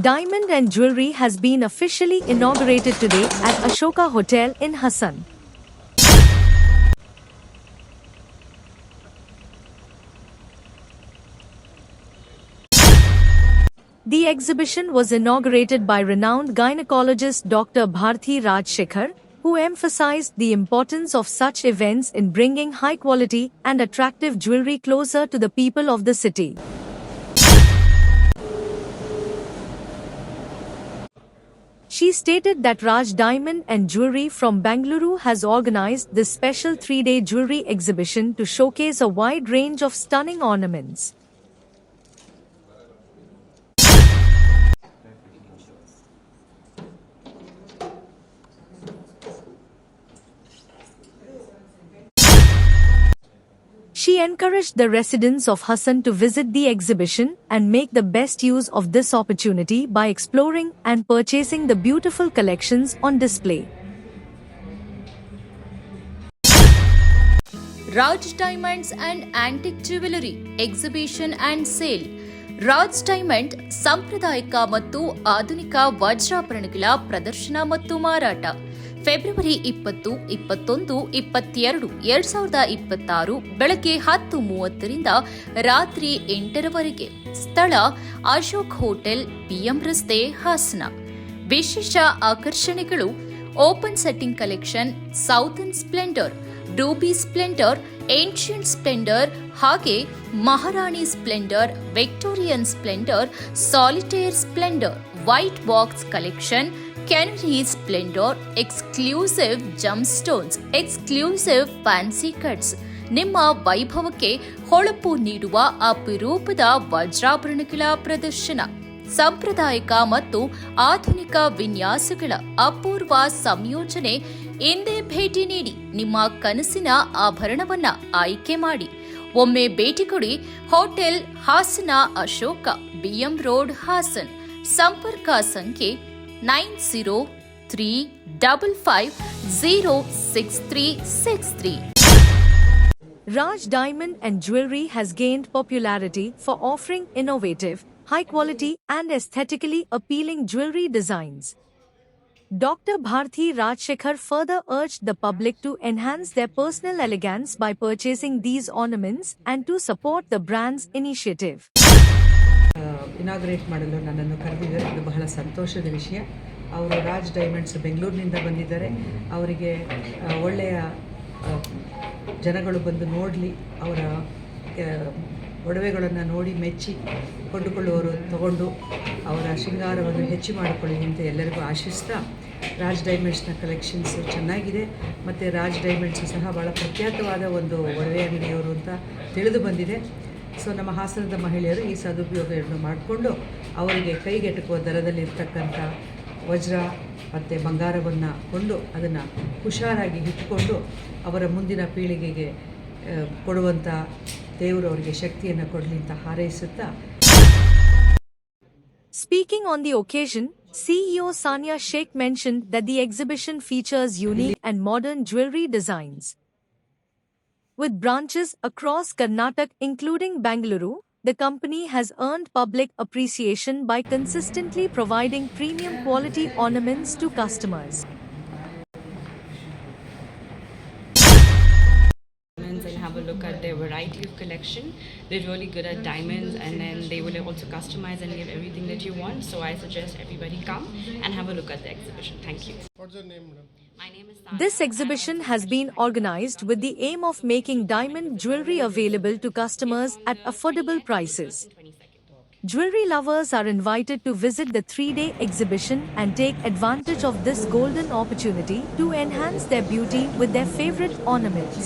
Diamond and Jewelry has been officially inaugurated today at Ashoka Hotel in Hassan. The exhibition was inaugurated by renowned gynecologist Dr. Bharti Rajshekhar, who emphasized the importance of such events in bringing high-quality and attractive jewelry closer to the people of the city. She stated that Raj Diamond and Jewelry from Bengaluru has organized this special 3-day jewelry exhibition to showcase a wide range of stunning ornaments. She encouraged the residents of Hassan to visit the exhibition and make the best use of this opportunity by exploring and purchasing the beautiful collections on display. Raj Diamonds and Antique Jewelry Exhibition and Sale. Raj diamond ಸಾಂಪ್ರದಾಯಿಕ ಮತ್ತು ಆಧುನಿಕ ವಜ್ರಾಭರಣಗಳ ಪ್ರದರ್ಶನ ಮತ್ತು ಮಾರಾಟ February 20, 21, 22, 2026 ಬೆಳಗ್ಗೆ 10:30ರಿಂದ ರಾತ್ರಿ 8ರವರೆಗೆ. ಸ್ಥಳ Ashok hotel, BM ರಸ್ತೆ, ಹಾಸನ. ವಿಶೇಷ ಆಕರ್ಷಣೆಗಳು: open setting collection, southern splendour, ruby splendour, ancient splendour ಹಾಗೆ Maharani splendour, Victorian splendour, solitaire splendour, white box collection, canary splendour, exclusive gem stones, exclusive fancy cuts. ನಿಮ್ಮ ವೈಭವಕ್ಕೆ ಹೊಳಪು ನೀಡುವ ಅಪರೂಪದ ವಜ್ರಾಭರಣಗಳ ಪ್ರದರ್ಶನ, ಸಾಂಪ್ರದಾಯಿಕ ಮತ್ತು ಆಧುನಿಕ ವಿನ್ಯಾಸಗಳ ಅಪೂರ್ವ ಸಂಯೋಜನೆ. ಇಂದೇ ಭೇಟಿ ನೀಡಿ ನಿಮ್ಮ ಕನಸಿನ ಆಭರಣವನ್ನ ಆಯ್ಕೆ ಮಾಡಿ. ಒಮ್ಮೆ ಭೇಟಿ ಕೊಡಿ. Hotel Hassan, Ashoka, BM road, Hassan. ಸಂಪರ್ಕ ಸಂಖ್ಯೆ 9035506363. Raj Diamond and Jewelry has gained popularity for offering innovative, high-quality and aesthetically appealing jewelry designs. Dr. Bharti Rajshekhar further urged the public to enhance their personal elegance by purchasing these ornaments and to support the brand's initiative. Inaugurate ಮಾಡಲು ನನ್ನನ್ನು ಕರೆದಿದ್ದಾರೆ. ಇದು ಬಹಳ ಸಂತೋಷದ ವಿಷಯ. ಅವರು Raj diamonds ಬೆಂಗಳೂರಿನಿಂದ ಬಂದಿದ್ದಾರೆ. ಅವರಿಗೆ ಒಳ್ಳೆಯ ಜನಗಳು ಬಂದು ನೋಡಲಿ, ಅವರ ಒಡವೆಗಳನ್ನು ನೋಡಿ ಮೆಚ್ಚಿ ಕೊಂಡುಕೊಳ್ಳುವವರು ತಗೊಂಡು ಅವರ ಶೃಂಗಾರವನ್ನು ಹೆಚ್ಚು ಮಾಡಿಕೊಳ್ಳಿ ಅಂತ ಎಲ್ಲರಿಗೂ ಆಶಿಸ್ತಾ, ರಾಜ್ ಡೈಮಂಡ್ಸ್ನ ಕಲೆಕ್ಷನ್ಸು ಚೆನ್ನಾಗಿದೆ ಮತ್ತು ರಾಜ್ ಡೈಮಂಡ್ಸು ಸಹ ಭಾಳ ಪ್ರಖ್ಯಾತವಾದ ಒಂದು ಒಡವೆ ಅಂಗಡಿಯವರು ಅಂತ ತಿಳಿದು ಬಂದಿದೆ. ಸೊ ನಮ್ಮ ಹಾಸನದ ಮಹಿಳೆಯರು ಈ ಸದುಪಯೋಗವನ್ನು ಮಾಡಿಕೊಂಡು ಅವರಿಗೆ ಕೈಗೆಟುಕುವ ದರದಲ್ಲಿರ್ತಕ್ಕಂಥ ವಜ್ರ ಮತ್ತು ಬಂಗಾರವನ್ನು ಕೊಂಡು ಅದನ್ನು ಹುಷಾರಾಗಿ ಇಟ್ಟುಕೊಂಡು ಅವರ ಮುಂದಿನ ಪೀಳಿಗೆಗೆ ಕೊಡುವಂಥ ದೇವರು ಅವರಿಗೆ ಶಕ್ತಿಯನ್ನು ಕೊಡಲಿ ಅಂತ ಹಾರೈಸುತ್ತಾ. Speaking on the occasion, CEO Sania Sheikh mentioned that the exhibition features unique and modern jewelry designs. With branches across Karnataka including Bengaluru, the company has earned public appreciation by consistently providing premium quality ornaments to customers. And have a look at their variety of collection. They're really good at diamonds, and then they will also customize and give everything that you want. So I suggest everybody come and have a look at the exhibition. Thank you. What's your name, madam? My name is Sanya. This exhibition has been organized with the aim of making diamond jewelry available to customers at affordable prices. Jewelry lovers are invited to visit the 3-day exhibition and take advantage of this golden opportunity to enhance their beauty with their favorite ornaments.